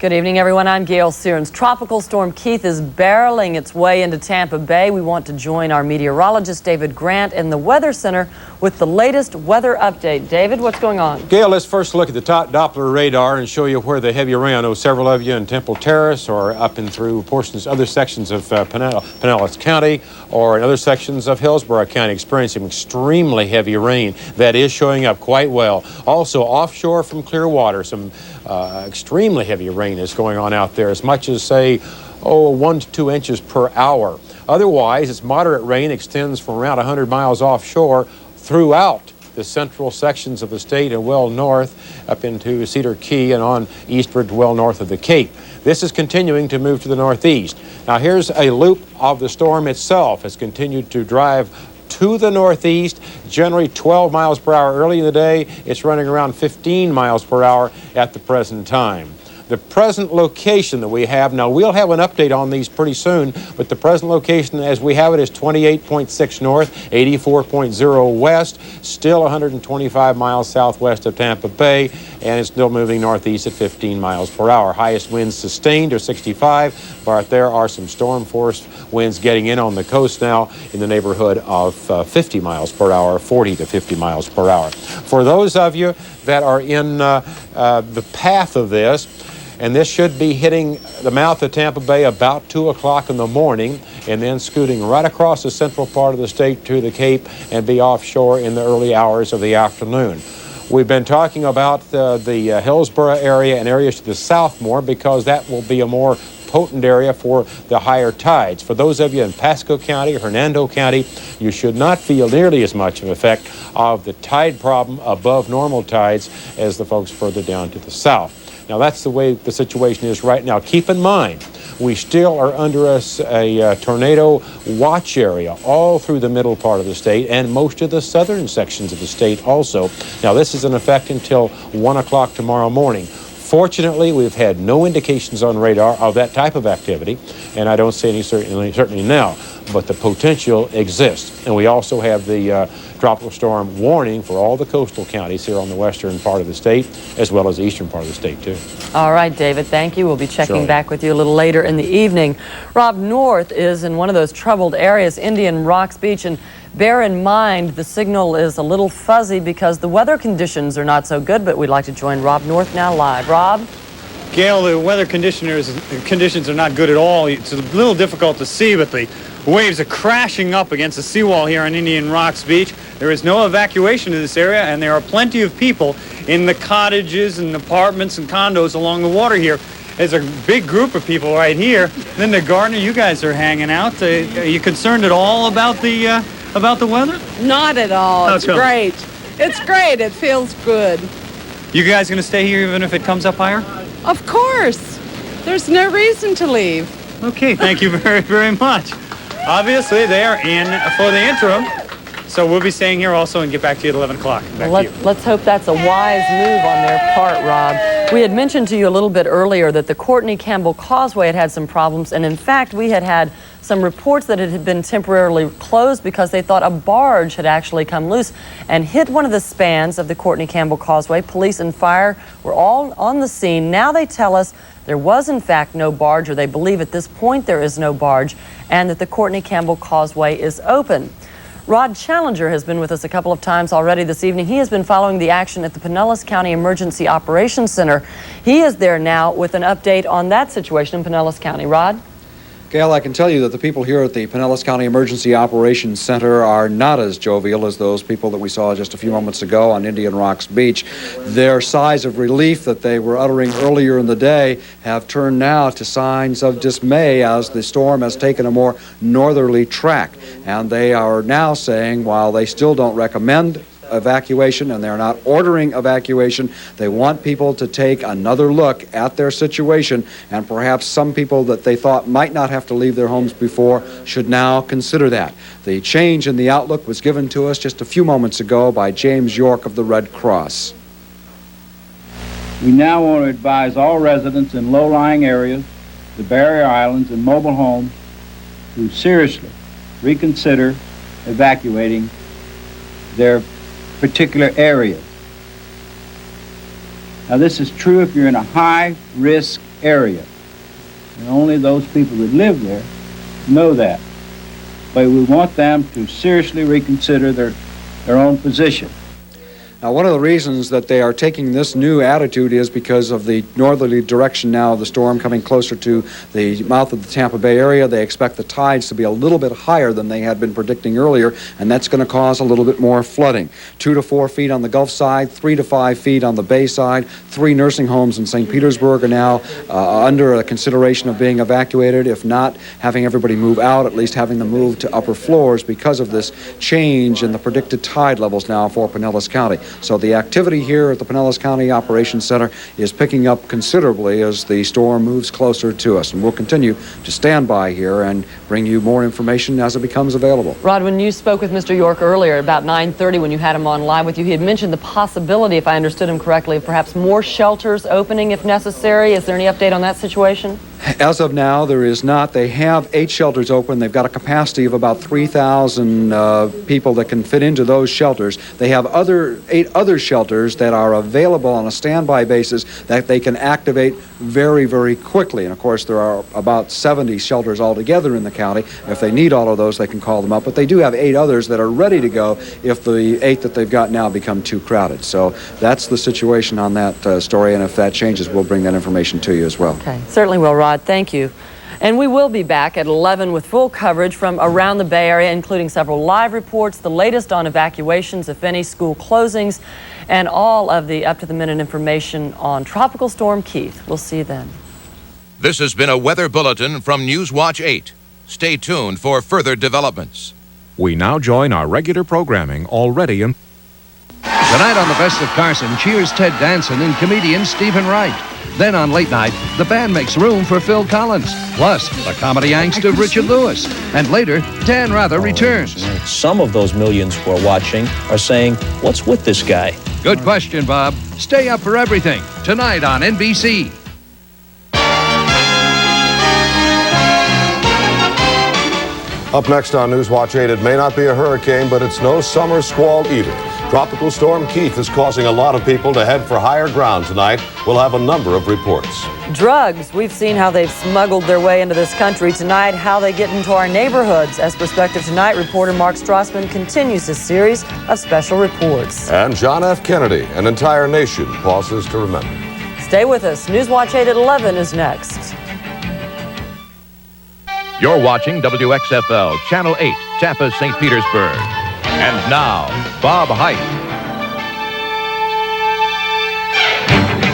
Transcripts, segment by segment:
Good evening, everyone. I'm Gail Searns. Tropical Storm Keith is barreling its way into Tampa Bay. We want to join our meteorologist, David Grant, in the Weather Center with the latest weather update. David, what's going on? Gail, let's first look at the top Doppler radar and show you where the heavy rain. I know several of you in Temple Terrace or up and through other sections of Pinellas County or in other sections of Hillsborough County experiencing extremely heavy rain. That is showing up quite well. Also, offshore from Clearwater, some extremely heavy rain is going on out there, as much as, say, 1 to 2 inches per hour. Otherwise, its moderate rain extends from around 100 miles offshore throughout the central sections of the state and well north up into Cedar Key and on eastward to well north of the Cape. This is continuing to move to the northeast. Now, here's a loop of the storm itself. It's continued to drive to the northeast, generally 12 miles per hour early in the day. It's running around 15 miles per hour at the present time. The present location that we have, now we'll have an update on these pretty soon, but the present location as we have it is 28.6 north, 84.0 west, still 125 miles southwest of Tampa Bay, and it's still moving northeast at 15 miles per hour. Highest winds sustained are 65, but there are some storm force winds getting in on the coast now in the neighborhood of 50 miles per hour, 40 to 50 miles per hour. For those of you that are in the path of this, and this should be hitting the mouth of Tampa Bay about 2 o'clock in the morning and then scooting right across the central part of the state to the Cape and be offshore in the early hours of the afternoon. We've been talking about the Hillsborough area and areas to the south more because that will be a more potent area for the higher tides. For those of you in Pasco County or Hernando County, you should not feel nearly as much of an effect of the tide problem above normal tides as the folks further down to the south. Now, that's the way the situation is right now. Keep in mind, we still are under a tornado watch area all through the middle part of the state and most of the southern sections of the state also. Now, this is in effect until 1 o'clock tomorrow morning. Fortunately, we've had no indications on radar of that type of activity, and I don't see any certainly now, but the potential exists. And we also have the tropical storm warning for all the coastal counties here on the western part of the state, as well as the eastern part of the state, too. All right, David, thank you. We'll be checking back with you a little later in the evening. Rob, north is in one of those troubled areas, Indian Rocks Beach, and bear in mind the signal is a little fuzzy because the weather conditions are not so good, but we'd like to join Rob North now live. Rob? Gail, the weather conditions are not good at all. It's a little difficult to see, but the waves are crashing up against the seawall here on Indian Rocks Beach. There is no evacuation to this area, and there are plenty of people in the cottages and apartments and condos along the water here. There's a big group of people right here. Linda Gardner, you guys are hanging out. Are you concerned at all about the weather? Not at all. It's great. It's great. It feels good. You guys going to stay here even if it comes up higher? Of course. There's no reason to leave. Okay, thank you very, very much. Obviously, they are in for the interim, so we'll be staying here also and get back to you at 11 o'clock. Let's hope that's a wise move on their part, Rob. We had mentioned to you a little bit earlier that the Courtney Campbell Causeway had some problems, and in fact, we had some reports that it had been temporarily closed because they thought a barge had actually come loose and hit one of the spans of the Courtney Campbell Causeway. Police and fire were all on the scene. Now they tell us there was in fact no barge, or they believe at this point there is no barge, and that the Courtney Campbell Causeway is open. Rod Challenger has been with us a couple of times already this evening. He has been following the action at the Pinellas County Emergency Operations Center. He is there now with an update on that situation in Pinellas County. Rod? Gail, I can tell you that the people here at the Pinellas County Emergency Operations Center are not as jovial as those people that we saw just a few moments ago on Indian Rocks Beach. Their sighs of relief that they were uttering earlier in the day have turned now to signs of dismay as the storm has taken a more northerly track. And they are now saying, while they still don't recommend evacuation and they're not ordering evacuation, they want people to take another look at their situation, and perhaps some people that they thought might not have to leave their homes before should now consider that. The change in the outlook was given to us just a few moments ago by James York of the Red Cross. We now want to advise all residents in low-lying areas, the barrier islands, and mobile homes to seriously reconsider evacuating their particular areas. Now, this is true if you're in a high-risk area. And only those people that live there know that. But we want them to seriously reconsider their own position. Now, one of the reasons that they are taking this new attitude is because of the northerly direction now of the storm coming closer to the mouth of the Tampa Bay area. They expect the tides to be a little bit higher than they had been predicting earlier, and that's going to cause a little bit more flooding. 2 to 4 feet on the Gulf side, 3 to 5 feet on the Bay side. 3 nursing homes in St. Petersburg are now under a consideration of being evacuated. If not having everybody move out, at least having them move to upper floors because of this change in the predicted tide levels now for Pinellas County. So the activity here at the Pinellas County Operations Center is picking up considerably as the storm moves closer to us. And we'll continue to stand by here and bring you more information as it becomes available. Rod, when you spoke with Mr. York earlier, about 9:30 when you had him on live with you, he had mentioned the possibility, if I understood him correctly, of perhaps more shelters opening if necessary. Is there any update on that situation? As of now, there is not. They have 8 shelters open. They've got a capacity of about 3,000 people that can fit into those shelters. They have 8 other shelters that are available on a standby basis that they can activate very, very quickly. And of course, there are about 70 shelters altogether in the county. If they need all of those, they can call them up. But they do have 8 others that are ready to go if the 8 that they've got now become too crowded. So that's the situation on that story. And if that changes, we'll bring that information to you as well. Okay, certainly will, Rod. Thank you. And we will be back at 11 with full coverage from around the Bay Area, including several live reports, the latest on evacuations, if any, school closings, and all of the up-to-the-minute information on Tropical Storm Keith. We'll see you then. This has been a weather bulletin from Newswatch 8. Stay tuned for further developments. We now join our regular programming already in... Tonight on The Best of Carson, cheers Ted Danson and comedian Stephen Wright. Then on Late Night, the band makes room for Phil Collins. Plus, the comedy angst of Richard Lewis. And later, Dan Rather returns. Some of those millions who are watching are saying, what's with this guy? Good question, Bob. Stay up for everything. Tonight on NBC. Up next on Newswatch 8, it may not be a hurricane, but it's no summer squall either. Tropical Storm Keith is causing a lot of people to head for higher ground tonight. We'll have a number of reports. Drugs. We've seen how they've smuggled their way into this country. Tonight, how they get into our neighborhoods. As Perspective Tonight, reporter Mark Strassman continues his series of special reports. And John F. Kennedy, an entire nation pauses to remember. Stay with us. Newswatch 8 at 11 is next. You're watching WXFL Channel 8, Tampa, St. Petersburg. And now, Bob Height,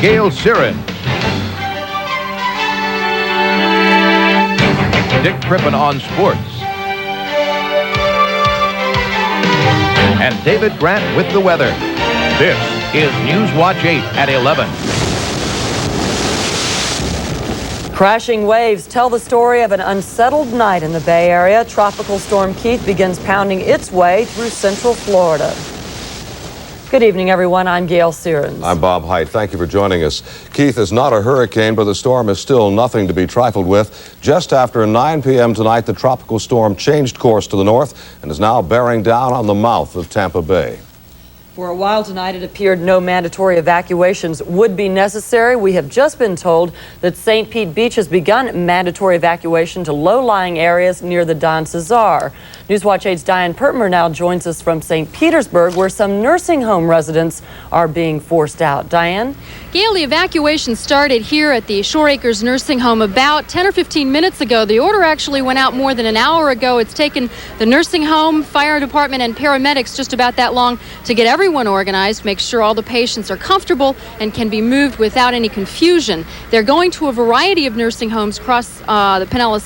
Gail Siren, Dick Crippen on sports, and David Grant with the weather. This is Newswatch 8 at 11. Crashing waves tell the story of an unsettled night in the Bay Area. Tropical Storm Keith begins pounding its way through central Florida. Good evening, everyone. I'm Gail Sierens. I'm Bob Height. Thank you for joining us. Keith is not a hurricane, but the storm is still nothing to be trifled with. Just after 9 p.m. tonight, the tropical storm changed course to the north and is now bearing down on the mouth of Tampa Bay. For a while tonight, it appeared no mandatory evacuations would be necessary. We have just been told that St. Pete Beach has begun mandatory evacuation to low-lying areas near the Don Cesar. Newswatch 8's Diane Pertmer now joins us from St. Petersburg, where some nursing home residents are being forced out. Diane? Gail, the evacuation started here at the Shore Acres Nursing Home about 10 or 15 minutes ago. The order actually went out more than an hour ago. It's taken the nursing home, fire department, and paramedics just about that long to get everyone organized, make sure all the patients are comfortable and can be moved without any confusion. They're going to a variety of nursing homes across the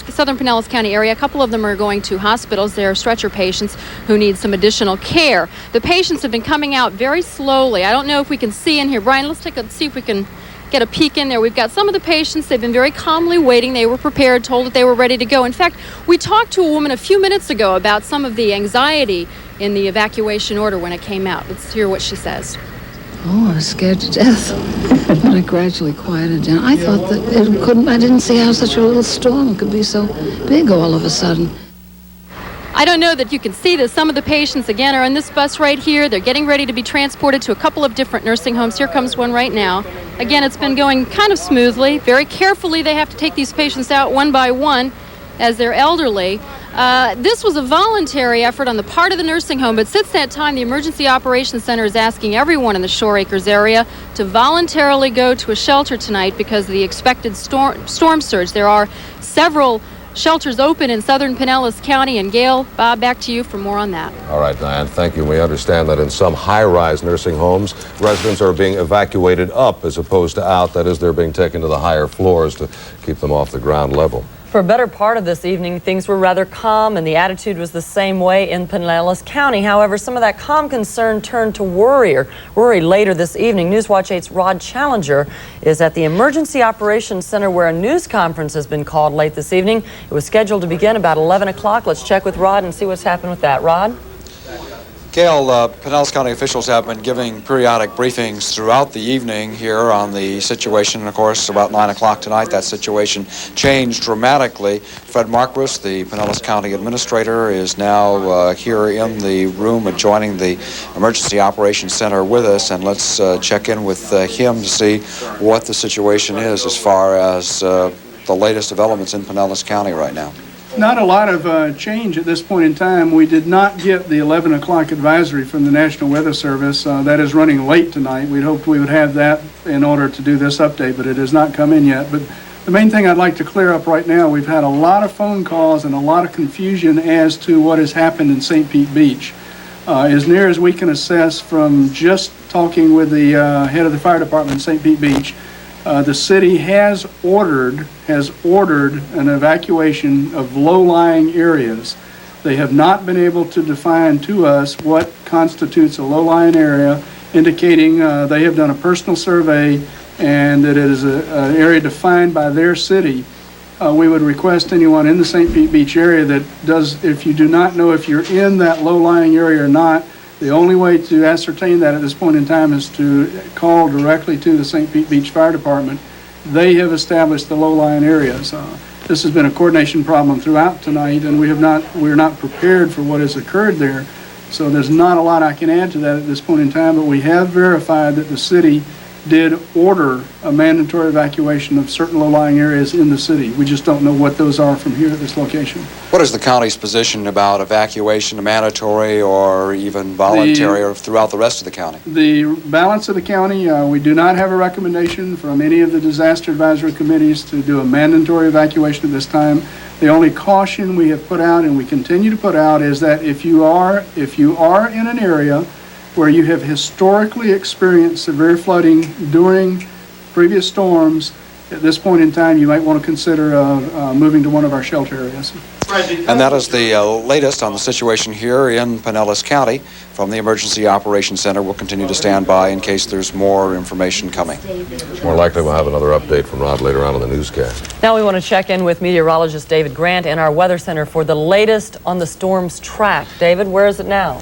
southern Pinellas County area. A couple of them are going to hospitals. There are stretcher patients who need some additional care. The patients have been coming out very slowly. I don't know if we can see in here. Brian, let's see if we can get a peek in there. We've got some of the patients. They've been very calmly waiting. They were prepared, told that they were ready to go. In fact, we talked to a woman a few minutes ago about some of the anxiety in the evacuation order when it came out. Let's hear what she says. Oh, I was scared to death, but I gradually quieted down. I thought that I didn't see how such a little storm could be so big all of a sudden. I don't know that you can see this. Some of the patients, again, are in this bus right here. They're getting ready to be transported to a couple of different nursing homes. Here comes one right now. Again, it's been going kind of smoothly. Very carefully, they have to take these patients out one by one as they're elderly. This was a voluntary effort on the part of the nursing home, but since that time, the Emergency Operations Center is asking everyone in the Shore Acres area to voluntarily go to a shelter tonight because of the expected storm surge. There are several shelters open in southern Pinellas County. And Gail, Bob, back to you for more on that. All right, Diane, thank you. We understand that in some high-rise nursing homes, residents are being evacuated up as opposed to out. That is, they're being taken to the higher floors to keep them off the ground level. For a better part of this evening, things were rather calm, and the attitude was the same way in Pinellas County. However, some of that calm concern turned to worry later this evening. Newswatch 8's Rod Challenger is at the Emergency Operations Center, where a news conference has been called late this evening. It was scheduled to begin about 11 o'clock. Let's check with Rod and see what's happened with that. Rod? Gail, Pinellas County officials have been giving periodic briefings throughout the evening here on the situation. And of course, about 9 o'clock tonight, that situation changed dramatically. Fred Marquis, the Pinellas County Administrator, is now here in the room adjoining the Emergency Operations Center with us. And let's check in with him to see what the situation is as far as the latest developments in Pinellas County right now. Not a lot of change at this point in time. We did not get the 11 o'clock advisory from the National Weather Service. That is running late tonight. We'd hoped we would have that in order to do this update, but it has not come in yet. But the main thing I'd like to clear up right now, we've had a lot of phone calls and a lot of confusion as to what has happened in St. Pete Beach. As near as we can assess from just talking with the head of the fire department in St. Pete Beach, the city has ordered an evacuation of low-lying areas. They have not been able to define to us what constitutes a low-lying area, indicating they have done a personal survey and that it is an area defined by their city. We would request anyone in the St. Pete Beach area that does, if you do not know if you're in that low-lying area or not, the only way to ascertain that at this point in time is to call directly to the St. Pete Beach Fire Department. They have established the low-lying areas. This has been a coordination problem throughout tonight, and we're not prepared for what has occurred there. So there's not a lot I can add to that at this point in time, but we have verified that the city did order a mandatory evacuation of certain low-lying areas in the city. We just don't know what those are from here at this location. What is the county's position about evacuation, mandatory or even voluntary, or throughout the rest of the county? The balance of the county, we do not have a recommendation from any of the disaster advisory committees to do a mandatory evacuation at this time. The only caution we have put out, and we continue to put out, is that if you are in an area where you have historically experienced severe flooding during previous storms, at this point in time, you might want to consider moving to one of our shelter areas. And that is the latest on the situation here in Pinellas County. From the Emergency Operations Center, we'll continue to stand by in case there's more information coming. More likely we'll have another update from Rod later on in the newscast. Now we want to check in with meteorologist David Grant in our Weather Center for the latest on the storm's track. David, where is it now?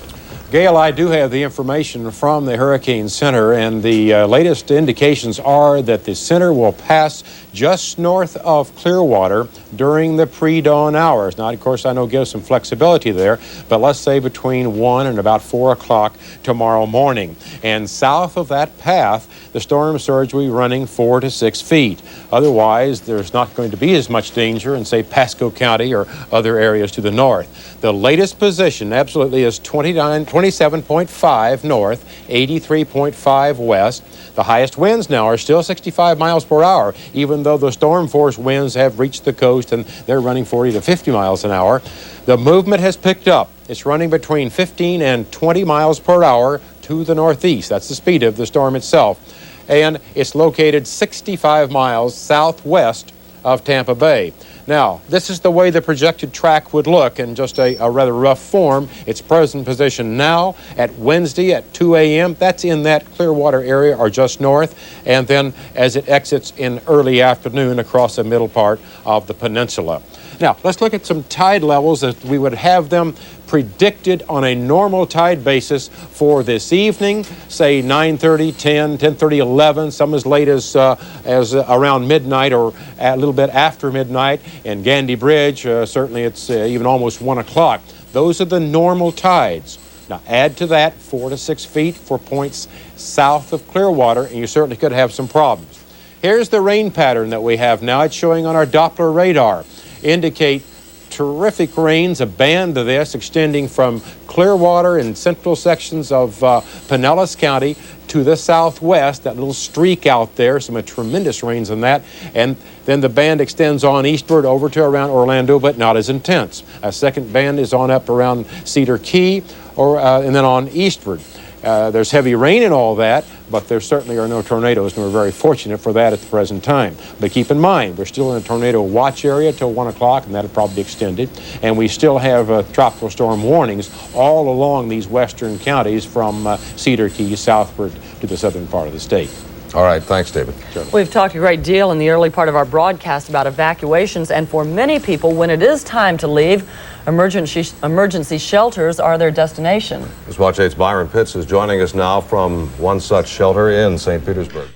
Gail, I do have the information from the Hurricane Center, and the latest indications are that the center will pass just north of Clearwater during the pre-dawn hours. Now, of course, I know gives some flexibility there, but let's say between 1 and about 4 o'clock tomorrow morning. And south of that path, the storm surge will be running 4 to 6 feet. Otherwise, there's not going to be as much danger in, say, Pasco County or other areas to the north. The latest position absolutely is 27.5 north, 83.5 west. The highest winds now are still 65 miles per hour, even though the storm force winds have reached the coast and they're running 40 to 50 miles an hour. The movement has picked up. It's running between 15 and 20 miles per hour to the northeast. That's the speed of the storm itself. And it's located 65 miles southwest of Tampa Bay. Now, this is the way the projected track would look in just a rather rough form. Its present position now at Wednesday at 2 a.m. That's in that Clearwater area or just north. And then as it exits in early afternoon across the middle part of the peninsula. Now, let's look at some tide levels as we would have them predicted on a normal tide basis for this evening, say 9:30, 10, 10:30, 11, some as late as around midnight or a little bit after midnight. In Gandy Bridge, certainly it's even almost 1 o'clock. Those are the normal tides. Now add to that 4 to 6 feet for points south of Clearwater, and you certainly could have some problems. Here's the rain pattern that we have now. It's showing on our Doppler radar. Indicate terrific rains, a band of this extending from Clearwater and central sections of Pinellas County to the southwest, that little streak out there, some tremendous rains in that, and then the band extends on eastward over to around Orlando, but not as intense. A second band is on up around Cedar Key, and then on eastward. There's heavy rain and all that, but there certainly are no tornadoes, and we're very fortunate for that at the present time. But keep in mind, we're still in a tornado watch area till 1 o'clock, and that'll probably be extended. And we still have tropical storm warnings all along these western counties from Cedar Key southward to the southern part of the state. All right, thanks, David. Sure. We've talked a great deal in the early part of our broadcast about evacuations, and for many people, when it is time to leave, emergency shelters are their destination. News Watch 8's Byron Pitts is joining us now from one such shelter in St. Petersburg.